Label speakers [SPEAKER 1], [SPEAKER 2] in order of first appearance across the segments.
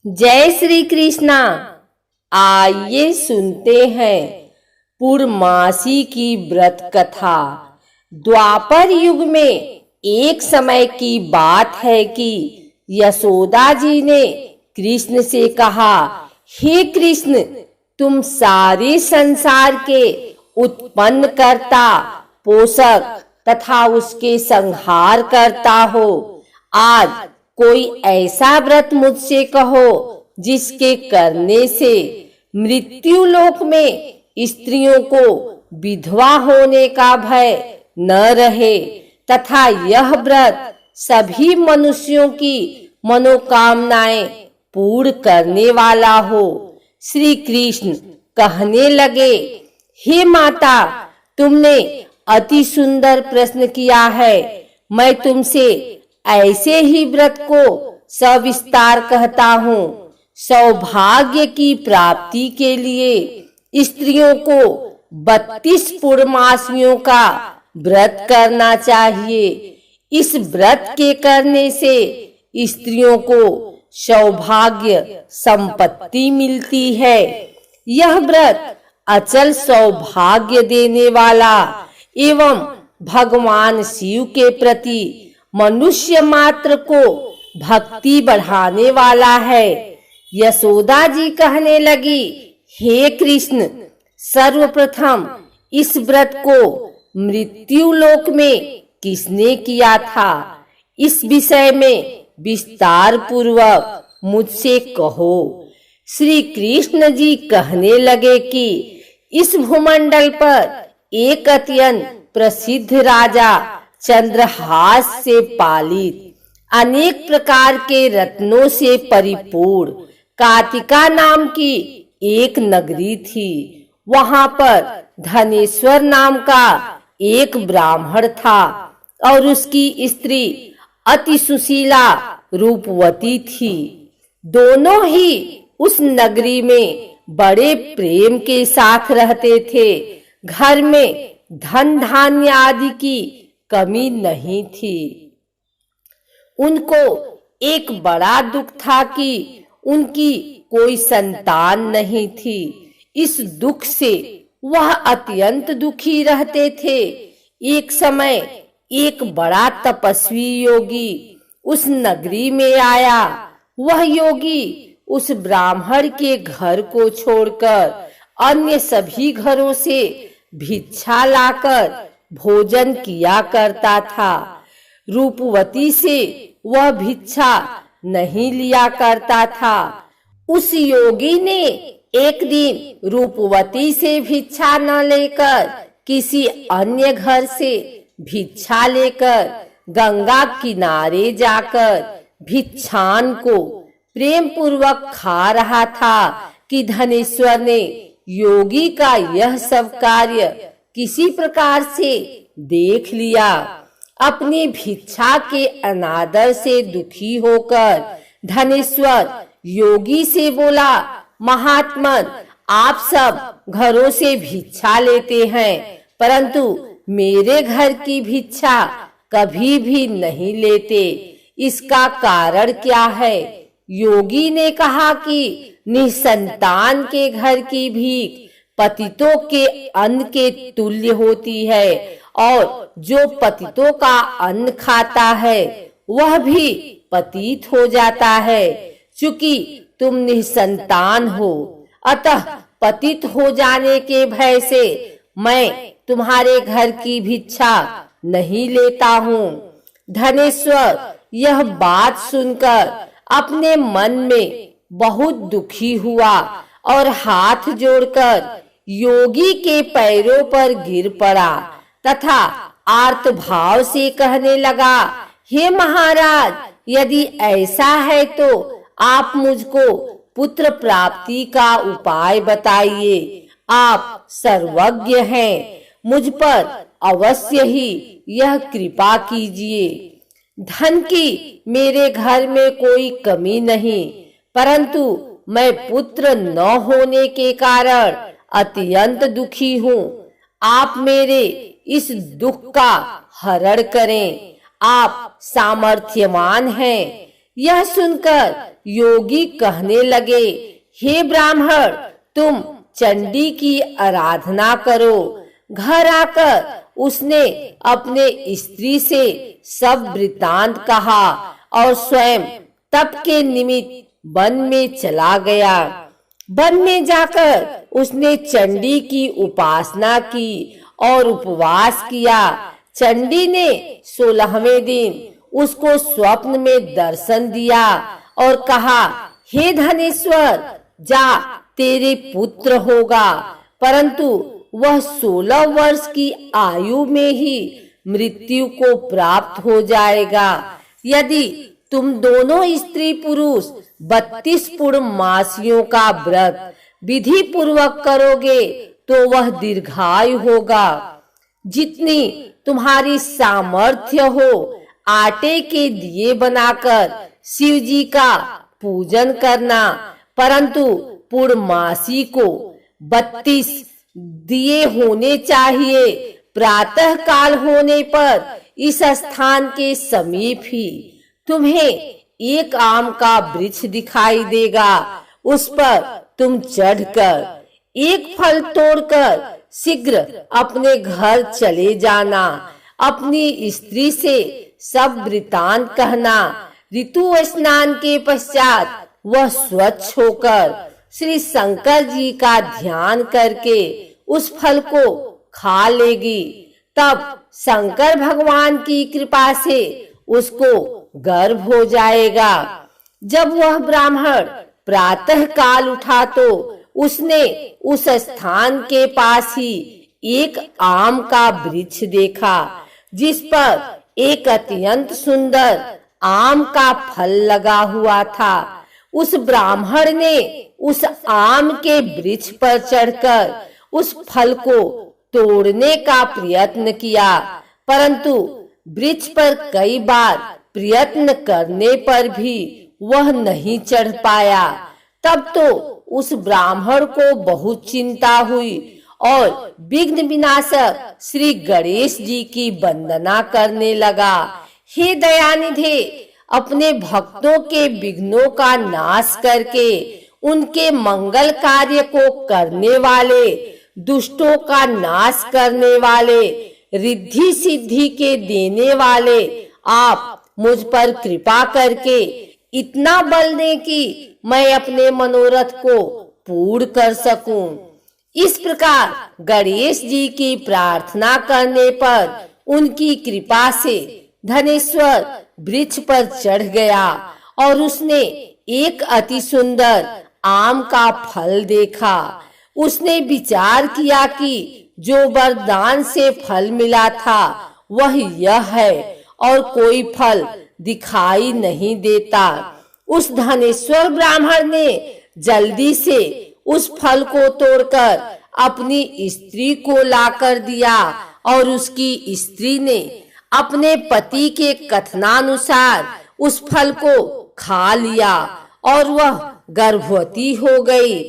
[SPEAKER 1] जय श्री कृष्णा। आइए सुनते हैं पूर्णमासी की व्रत कथा। द्वापर युग में एक समय की बात है कि यशोदा जी ने कृष्ण से कहा, हे कृष्ण, तुम सारे संसार के उत्पन्न करता, पोषक तथा उसके संहार करता हो। आज कोई ऐसा व्रत मुझसे कहो जिसके करने से मृत्यु लोक में स्त्रियों को विधवा होने का भय न रहे तथा यह व्रत सभी मनुष्यों की मनोकामनाएं पूर्ण करने वाला हो। श्री कृष्ण कहने लगे, हे माता, तुमने अति सुंदर प्रश्न किया है। मैं तुमसे ऐसे ही व्रत को सविस्तार कहता हूँ। सौभाग्य की प्राप्ति के लिए स्त्रियों को 32 पूर्णमासियों का व्रत करना चाहिए। इस व्रत के करने से स्त्रियों को सौभाग्य संपत्ति मिलती है। यह व्रत अचल सौभाग्य देने वाला एवं भगवान शिव के प्रति मनुष्य मात्र को भक्ति बढ़ाने वाला है। यशोदा जी कहने लगी, हे कृष्ण, सर्वप्रथम इस व्रत को मृत्यु लोक में किसने किया था? इस विषय में विस्तार पूर्वक मुझसे कहो। श्री कृष्ण जी कहने लगे कि इस भूमंडल पर एक अत्यंत प्रसिद्ध राजा चंद्रहास से पालित अनेक प्रकार के रत्नों से परिपूर्ण कातिका नाम की एक नगरी थी। वहां पर धनेश्वर नाम का एक ब्राह्मण था और उसकी स्त्री अति सुशीला रूपवती थी। दोनों ही उस नगरी में बड़े प्रेम के साथ रहते थे। घर में धन धान्य आदि की कमी नहीं थी। उनको एक बड़ा दुख था कि उनकी कोई संतान नहीं थी। इस दुख से वह अत्यंत दुखी रहते थे। एक समय एक बड़ा तपस्वी योगी उस नगरी में आया। वह योगी उस ब्राह्मण के घर को छोड़कर अन्य सभी घरों से भिक्षा लाकर भोजन किया करता था। रूपवती से वह भिक्षा नहीं लिया करता था। उस योगी ने एक दिन रूपवती से भिक्षा न लेकर किसी अन्य घर से भिक्षा लेकर गंगा किनारे जाकर भिक्षान को प्रेम पूर्वक खा रहा था कि धनेश्वर ने योगी का यह सब कार्य किसी प्रकार से देख लिया। अपनी भिक्षा के अनादर से दुखी होकर धनेश्वर योगी से बोला, महात्मन, आप सब घरों से भिक्षा लेते हैं परंतु मेरे घर की भिक्षा कभी भी नहीं लेते। इसका कारण क्या है? योगी ने कहा कि निसंतान के घर की भीख पतितों के अन्न के तुल्य होती है और जो पतितों का अन्न खाता है वह भी पतित हो जाता है। चूंकि तुम निसंतान हो अतः पतित हो जाने के भय से मैं तुम्हारे घर की भिक्षा नहीं लेता हूँ। धनेश्वर यह बात सुनकर अपने मन में बहुत दुखी हुआ और हाथ जोड़कर योगी के पैरों पर गिर पड़ा तथा आर्त भाव से कहने लगा, हे महाराज, यदि ऐसा है तो आप मुझको पुत्र प्राप्ति का उपाय बताइए। आप सर्वज्ञ हैं, मुझ पर अवश्य ही यह कृपा कीजिए। धन की मेरे घर में कोई कमी नहीं परंतु मैं पुत्र न होने के कारण अत्यंत दुखी हूँ। आप मेरे इस दुख का हरण करें। आप सामर्थ्यवान हैं। यह सुनकर योगी कहने लगे, हे ब्राह्मण, तुम चंडी की आराधना करो। घर आकर उसने अपने स्त्री से सब वृत्तांत कहा और स्वयं तप के निमित्त वन में चला गया। वन में जाकर उसने चंडी की उपासना की और उपवास किया। चंडी ने 16वें दिन उसको स्वप्न में दर्शन दिया और कहा, हे धनेश्वर, जा, तेरे पुत्र होगा, परंतु वह 16 वर्ष की आयु में ही मृत्यु को प्राप्त हो जाएगा। यदि तुम दोनों स्त्री पुरुष 32 पूर्णमासियों का व्रत विधि पूर्वक करोगे तो वह दीर्घायु होगा। जितनी तुम्हारी सामर्थ्य हो, आटे के दिए बनाकर शिव जी का पूजन करना, परंतु पूर्णमासी को 32 दिए होने चाहिए। प्रातः काल होने पर इस स्थान के समीप ही तुम्हें एक आम का वृक्ष दिखाई देगा। उस पर तुम चढ़कर एक फल तोड़कर शीघ्र अपने घर चले जाना। अपनी स्त्री से सब वृतांत कहना। ऋतु स्नान के पश्चात वह स्वच्छ होकर श्री शंकर जी का ध्यान करके उस फल को खा लेगी। तब शंकर भगवान की कृपा से उसको गर्भ हो जाएगा। जब वह ब्राह्मण प्रातः काल उठा तो उसने उस स्थान के पास ही एक आम का वृक्ष देखा, जिस पर एक अत्यंत सुंदर आम का फल लगा हुआ था। उस ब्राह्मण ने उस आम के वृक्ष पर चढ़कर उस फल को तोड़ने का प्रयत्न किया, परंतु वृक्ष पर कई बार प्रयत्न करने पर भी वह नहीं चढ़ पाया। तब तो उस ब्राह्मण को बहुत चिंता हुई और विघ्न विनाशक श्री गणेश जी की वंदना करने लगा। हे दयानिधे, अपने भक्तों के विघ्नों का नाश करके उनके मंगल कार्य को करने वाले, दुष्टों का नाश करने वाले, रिद्धि सिद्धि के देने वाले, आप मुझ पर कृपा करके इतना बल दें कि मैं अपने मनोरथ को पूर्ण कर सकूं। इस प्रकार गणेश जी की प्रार्थना करने पर उनकी कृपा से धनेश्वर वृक्ष पर चढ़ गया और उसने एक अति सुंदर आम का फल देखा। उसने विचार किया कि जो वरदान से फल मिला था वह यह है और कोई फल दिखाई नहीं देता। उस धनेश्वर ब्राह्मण ने जल्दी से उस फल को तोड़कर अपनी स्त्री को लाकर दिया और उसकी स्त्री ने अपने पति के कथनानुसार उस फल को खा लिया और वह गर्भवती हो गई।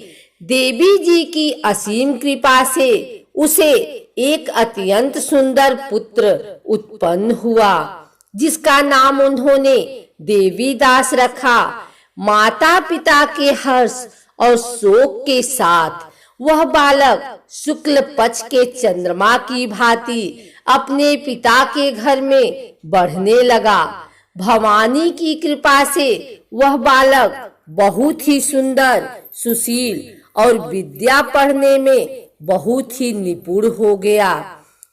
[SPEAKER 1] देवी जी की असीम कृपा से उसे एक अत्यंत सुंदर पुत्र उत्पन्न हुआ, जिसका नाम उन्होंने देवीदास रखा। माता पिता के हर्ष और शोक के साथ वह बालक शुक्ल पक्ष के चंद्रमा की भांति अपने पिता के घर में बढ़ने लगा। भवानी की कृपा से वह बालक बहुत ही सुंदर, सुशील और विद्या पढ़ने में बहुत ही निपुण हो गया।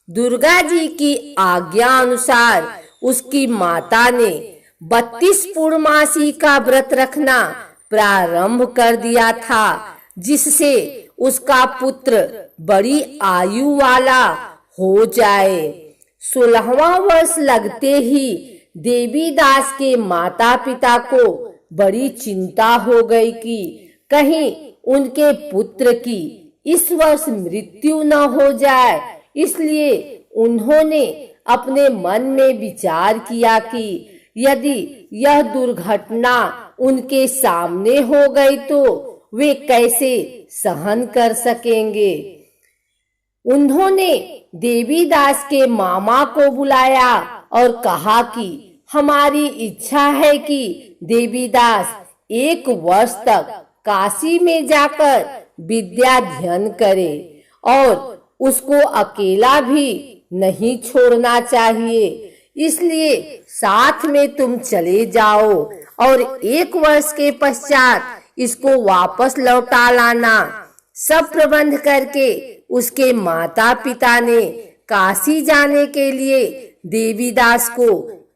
[SPEAKER 1] दुर्गा जी की आज्ञा अनुसार उसकी माता ने 32 पूर्णमासी का व्रत रखना प्रारंभ कर दिया था, जिससे उसका पुत्र बड़ी आयु वाला हो जाए। 16वां वर्ष लगते ही देवीदास के माता पिता को बड़ी चिंता हो गई कि कहीं उनके पुत्र की इस वर्ष मृत्यु न हो जाए। इसलिए उन्होंने अपने मन में विचार किया कि यदि यह दुर्घटना उनके सामने हो गई तो वे कैसे सहन कर सकेंगे। उन्होंने देवीदास के मामा को बुलाया और कहा कि हमारी इच्छा है कि देवीदास 1 वर्ष तक काशी में जाकर विद्या अध्ययन करे और उसको अकेला भी नहीं छोड़ना चाहिए। इसलिए साथ में तुम चले जाओ और 1 वर्ष के पश्चात इसको वापस लौटा लाना। सब प्रबंध करके उसके माता पिता ने काशी जाने के लिए देवीदास को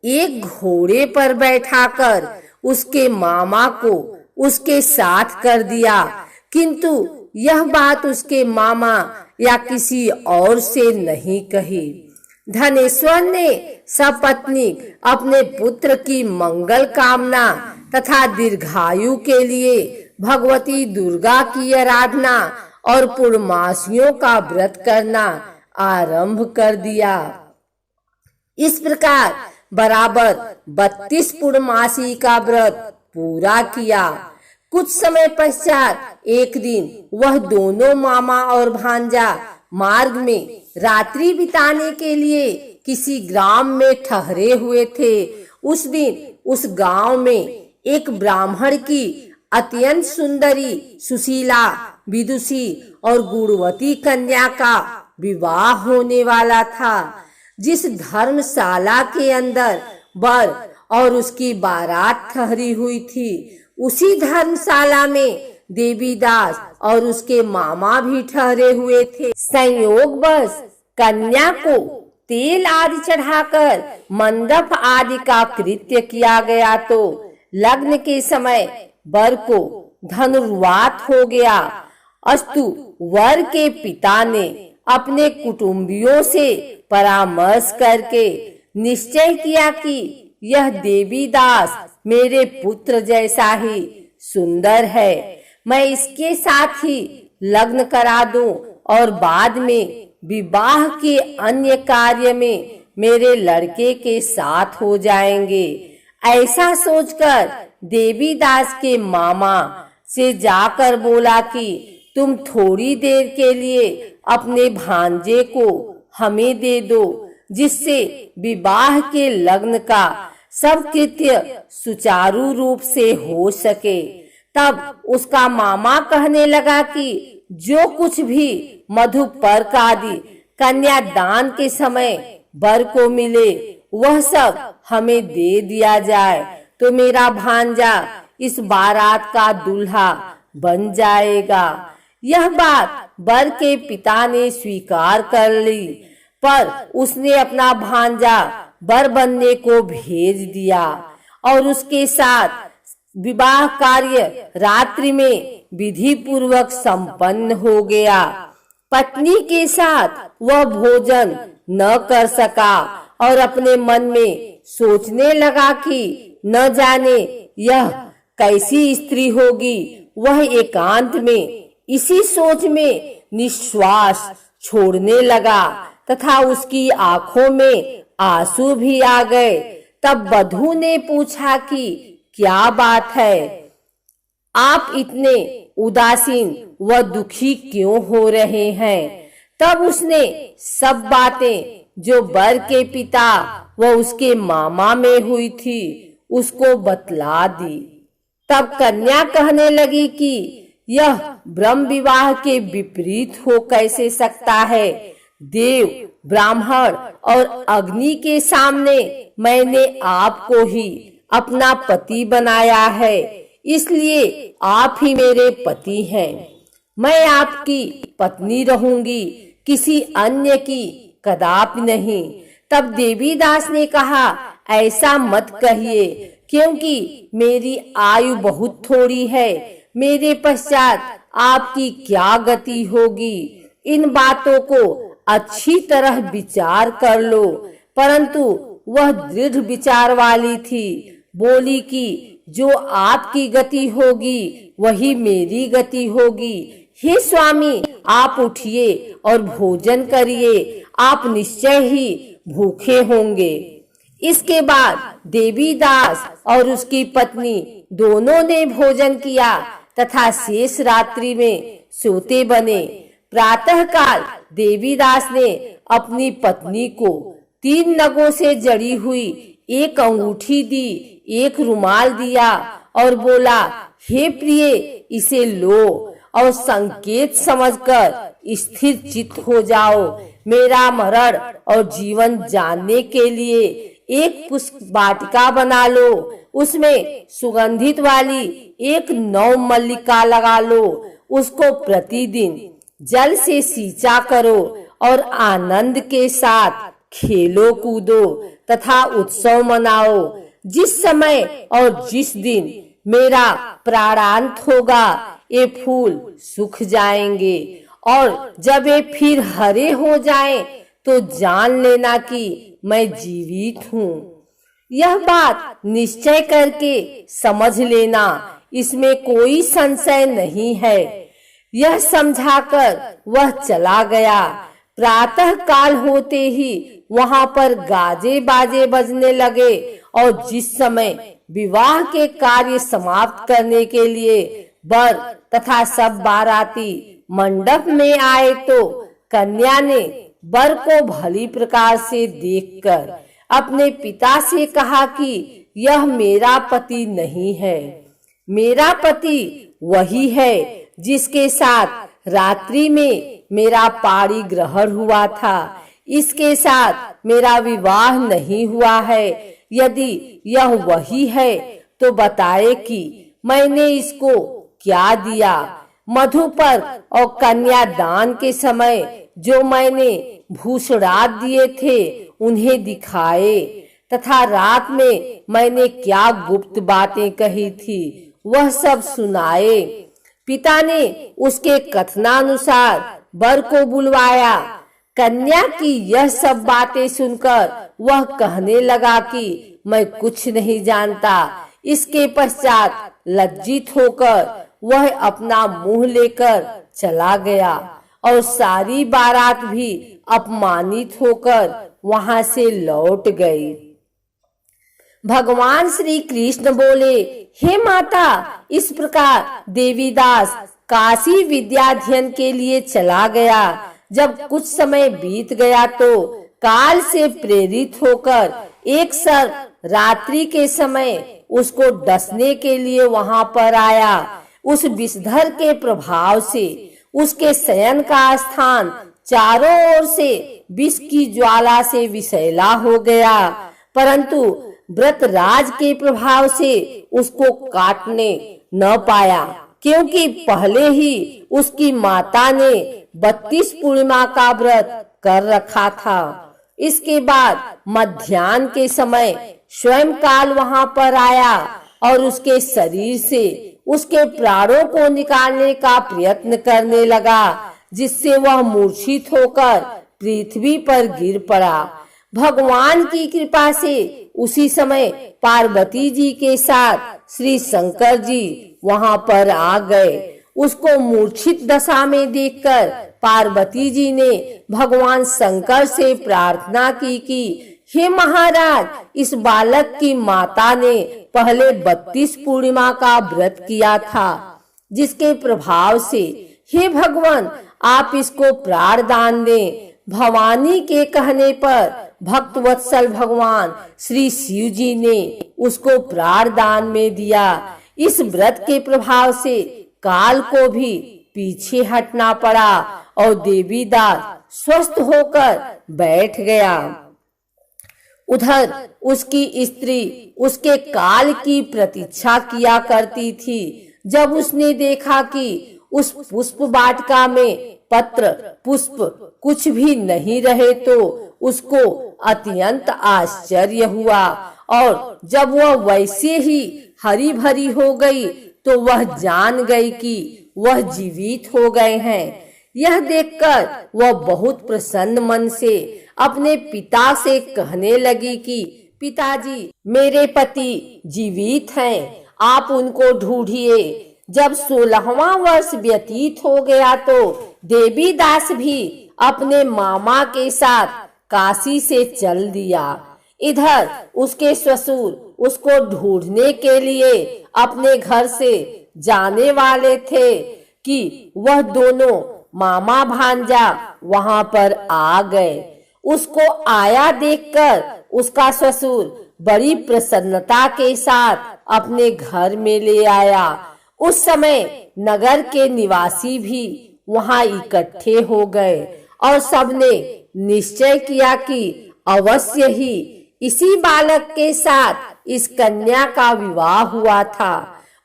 [SPEAKER 1] एक घोड़े पर बैठाकर उसके मामा को उसके साथ कर दिया, किंतु यह बात उसके मामा या किसी और से नहीं कही। धनेश्वर ने सपत्नी अपने पुत्र की मंगल कामना तथा दीर्घायु के लिए भगवती दुर्गा की आराधना और पूर्णमासियों का व्रत करना आरंभ कर दिया। इस प्रकार बराबर 32 पूर्णमासी का व्रत पूरा किया। कुछ समय पश्चात एक दिन वह दोनों मामा और भांजा मार्ग में रात्रि बिताने के लिए किसी ग्राम में ठहरे हुए थे। उस दिन उस गांव में एक ब्राह्मण की अत्यंत सुंदरी, सुशीला, विदुषी और गुणवती कन्या का विवाह होने वाला था। जिस धर्मशाला के अंदर वर और उसकी बारात ठहरी हुई थी, उसी धर्मशाला में देवीदास और उसके मामा भी ठहरे हुए थे। संयोगवश कन्या को तेल आदि चढ़ाकर मंडप आदि का कृत्य किया गया तो लग्न के समय वर को धनुर्वात हो गया। अस्तु वर के पिता ने अपने कुटुंबियों से परामर्श करके निश्चय किया कि यह देवीदास मेरे पुत्र जैसा ही सुंदर है, मैं इसके साथ ही लग्न करा दूं और बाद में विवाह के अन्य कार्य में मेरे लड़के के साथ हो जाएंगे। ऐसा सोचकर देवीदास के मामा से जाकर बोला कि तुम थोड़ी देर के लिए अपने भांजे को हमें दे दो, जिससे विवाह के लग्न का सब कृत्य सुचारू रूप से हो सके। तब उसका मामा कहने लगा कि जो कुछ भी मधुपर्क आदि कन्यादान के समय वर को मिले वह सब हमें दे दिया जाए तो मेरा भांजा इस बारात का दूल्हा बन जाएगा। यह बात वर के पिता ने स्वीकार कर ली, पर उसने अपना भांजा वर बनने को भेज दिया और उसके साथ विवाह कार्य रात्रि में विधि पूर्वक संपन्न हो गया। पत्नी के साथ वह भोजन न कर सका और अपने मन में सोचने लगा कि न जाने यह कैसी स्त्री होगी। वह एकांत में इसी सोच में निश्वास छोड़ने लगा तथा उसकी आंखों में आंसू भी आ गए। तब वधू ने पूछा कि क्या बात है, आप इतने उदासीन व दुखी क्यों हो रहे हैं? तब उसने सब बातें जो वर के पिता व उसके मामा में हुई थी उसको बतला दी। तब कन्या कहने लगी कि यह ब्रह्म विवाह के विपरीत हो कैसे सकता है? देव, ब्राह्मण और अग्नि के सामने मैंने आपको ही अपना पति बनाया है, इसलिए आप ही मेरे पति हैं। मैं आपकी पत्नी रहूंगी, किसी अन्य की कदापि नहीं। तब देवीदास ने कहा, ऐसा मत कहिए, क्योंकि मेरी आयु बहुत थोड़ी है। मेरे पश्चात आपकी क्या गति होगी? इन बातों को अच्छी तरह विचार कर लो। परंतु वह दृढ़ विचार वाली थी, बोली कि जो आपकी गति होगी वही मेरी गति होगी। हे स्वामी, आप उठिए और भोजन करिए, आप निश्चय ही भूखे होंगे। इसके बाद देवीदास और उसकी पत्नी दोनों ने भोजन किया तथा शेष रात्रि में सोते बने। प्रातःकाल देवीदास ने अपनी पत्नी को 3 नगों से जड़ी हुई एक अंगूठी दी, एक रुमाल दिया और बोला, हे प्रिय, इसे लो और संकेत समझकर स्थिर चित्त हो जाओ। मेरा मरण और जीवन जानने के लिए एक पुष्प वाटिका बना लो, उसमें सुगंधित वाली एक नव मल्लिका लगा लो, उसको प्रतिदिन जल से सींचा करो और आनंद के साथ खेलो कूदो तथा उत्सव मनाओ। जिस समय और जिस दिन मेरा प्राणांत होगा, ये फूल सूख जाएंगे और जब ये फिर हरे हो जाएं, तो जान लेना कि मैं जीवित हूँ। यह बात निश्चय करके समझ लेना, इसमें कोई संशय नहीं है। यह समझाकर वह चला गया। प्रातः काल होते ही वहां पर गाजे बाजे बजने लगे और जिस समय विवाह के कार्य समाप्त करने के लिए वर तथा सब बाराती मंडप में आए, तो कन्या ने वर को भली प्रकार से देखकर अपने पिता से कहा कि यह मेरा पति नहीं है। मेरा पति वही है जिसके साथ रात्रि में मेरा पाणी ग्रहण हुआ था। इसके साथ मेरा विवाह नहीं हुआ है। यदि यह वही है तो बताए कि मैंने इसको क्या दिया। मधुपर और कन्यादान के समय जो मैंने भूषणार्थ दिए थे उन्हें दिखाए, तथा रात में मैंने क्या गुप्त बातें कही थी वह सब सुनाए। पिता ने उसके कथनानुसार वर को बुलवाया। कन्या की यह सब बातें सुनकर वह कहने लगा कि मैं कुछ नहीं जानता। इसके पश्चात लज्जित होकर वह अपना मुंह लेकर चला गया और सारी बारात भी अपमानित होकर वहां से लौट गई। भगवान श्री कृष्ण बोले, हे माता, इस प्रकार देवीदास काशी विद्याध्ययन के लिए चला गया। जब कुछ समय बीत गया तो काल से प्रेरित होकर एक सर्प रात्रि के समय उसको डसने के लिए वहां पर आया। उस विषधर के प्रभाव से उसके शयन का स्थान चारों ओर से विष की ज्वाला से विषैला हो गया, परंतु व्रतराज के प्रभाव से उसको काटने न पाया, क्योंकि पहले ही उसकी माता ने 32 पूर्णिमा का व्रत कर रखा था। इसके बाद मध्याह्न के समय स्वयं काल वहां पर आया और उसके शरीर से उसके प्राणों को निकालने का प्रयत्न करने लगा, जिससे वह मूर्छित होकर पृथ्वी पर गिर पड़ा। भगवान की कृपा से उसी समय पार्वती जी के साथ श्री शंकर जी वहां पर आ गए। उसको मूर्छित दशा में देखकर पार्वती जी ने भगवान शंकर से प्रार्थना की कि हे महाराज, इस बालक की माता ने पहले 32 पूर्णिमा का व्रत किया था, जिसके प्रभाव से हे भगवान आप इसको प्राण दान दें। भवानी के कहने पर भक्त वत्सल भगवान श्री शिव जी ने उसको प्राण दान में दिया। इस व्रत के प्रभाव से काल को भी पीछे हटना पड़ा और देवीदास स्वस्थ होकर बैठ गया। उधर उसकी स्त्री उसके काल की प्रतीक्षा किया करती थी। जब उसने देखा कि उस पुष्प वाटिका में पत्र पुष्प कुछ भी नहीं रहे तो उसको अत्यंत आश्चर्य हुआ, और जब वह वैसे ही हरी भरी हो गई तो वह जान गई कि वह जीवित हो गए हैं। यह देखकर वह बहुत प्रसन्न मन से अपने पिता से कहने लगी कि पिताजी, मेरे पति जीवित हैं, आप उनको ढूंढिए। जब 16वां वर्ष व्यतीत हो गया तो देवीदास भी अपने मामा के साथ काशी से चल दिया। इधर उसके ससुर उसको ढूंढने के लिए अपने घर से जाने वाले थे कि वह दोनों मामा भांजा वहां पर आ गए। उसको आया देखकर उसका ससुर बड़ी प्रसन्नता के साथ अपने घर में ले आया। उस समय नगर के निवासी भी वहां इकट्ठे हो गए और सबने निश्चय किया कि अवश्य ही इसी बालक के साथ इस कन्या का विवाह हुआ था।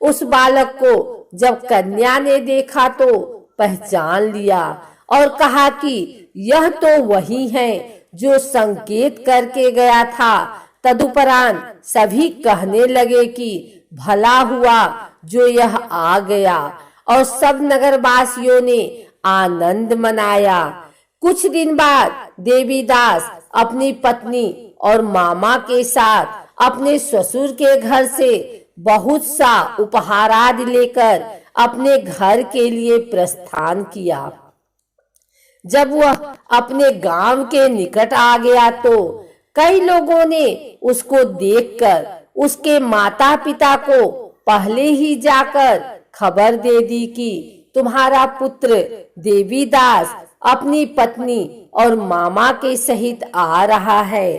[SPEAKER 1] उस बालक को जब कन्या ने देखा तो पहचान लिया और कहा कि यह तो वही है जो संकेत करके गया था। तदुपरांत सभी कहने लगे कि भला हुआ जो यह आ गया, और सब नगरवासियों ने आनंद मनाया। कुछ दिन बाद देवीदास अपनी पत्नी और मामा के साथ अपने ससुर के घर से बहुत सा उपहारादि लेकर अपने घर के लिए प्रस्थान किया। जब वह अपने गांव के निकट आ गया तो कई लोगों ने उसको देखकर उसके माता पिता को पहले ही जाकर खबर दे दी कि तुम्हारा पुत्र देवीदास अपनी पत्नी और मामा के सहित आ रहा है।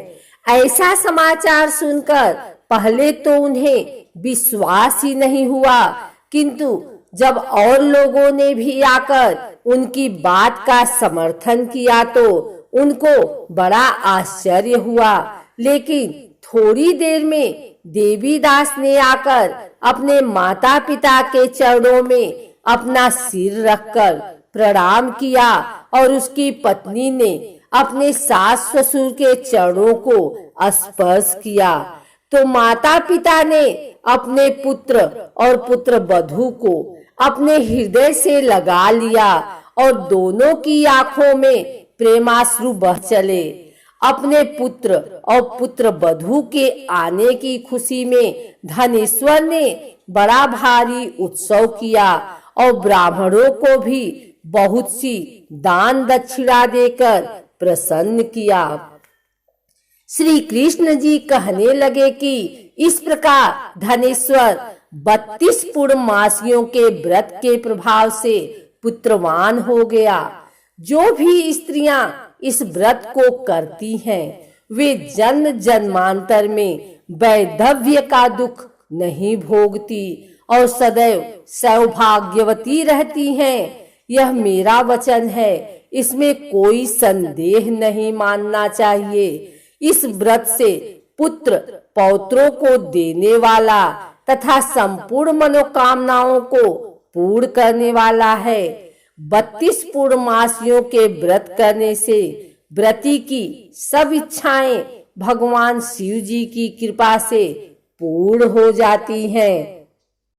[SPEAKER 1] ऐसा समाचार सुनकर पहले तो उन्हें विश्वास ही नहीं हुआ, किंतु जब और लोगों ने भी आकर उनकी बात का समर्थन किया तो उनको बड़ा आश्चर्य हुआ। लेकिन थोड़ी देर में देवीदास ने आकर अपने माता पिता के चरणों में अपना सिर रखकर प्रणाम किया और उसकी पत्नी ने अपने सास ससुर के चरणों को स्पर्श किया तो माता पिता ने अपने पुत्र और पुत्र वधू को अपने हृदय से लगा लिया और दोनों की आंखों में प्रेमाश्रु बह चले। अपने पुत्र और पुत्र वधू के आने की खुशी में धनेश्वर ने बड़ा भारी उत्सव किया और ब्राह्मणों को भी बहुत सी दान दक्षिणा देकर प्रसन्न किया। श्री कृष्ण जी कहने लगे कि इस प्रकार धनेश्वर 32 पूर्णमासियों के व्रत के प्रभाव से पुत्रवान हो गया। जो भी स्त्रियां इस व्रत को करती हैं वे जन्म जन्मांतर में वैधव्य का दुख नहीं भोगती और सदैव सौभाग्यवती रहती हैं। यह मेरा वचन है, इसमें कोई संदेह नहीं मानना चाहिए। इस व्रत से पुत्र पौत्रों को देने वाला तथा संपूर्ण मनोकामनाओं को पूर्ण करने वाला है। 32 पूर्णमासियों के व्रत करने से व्रती की सब इच्छाएं भगवान शिव जी की कृपा से पूर्ण हो जाती हैं।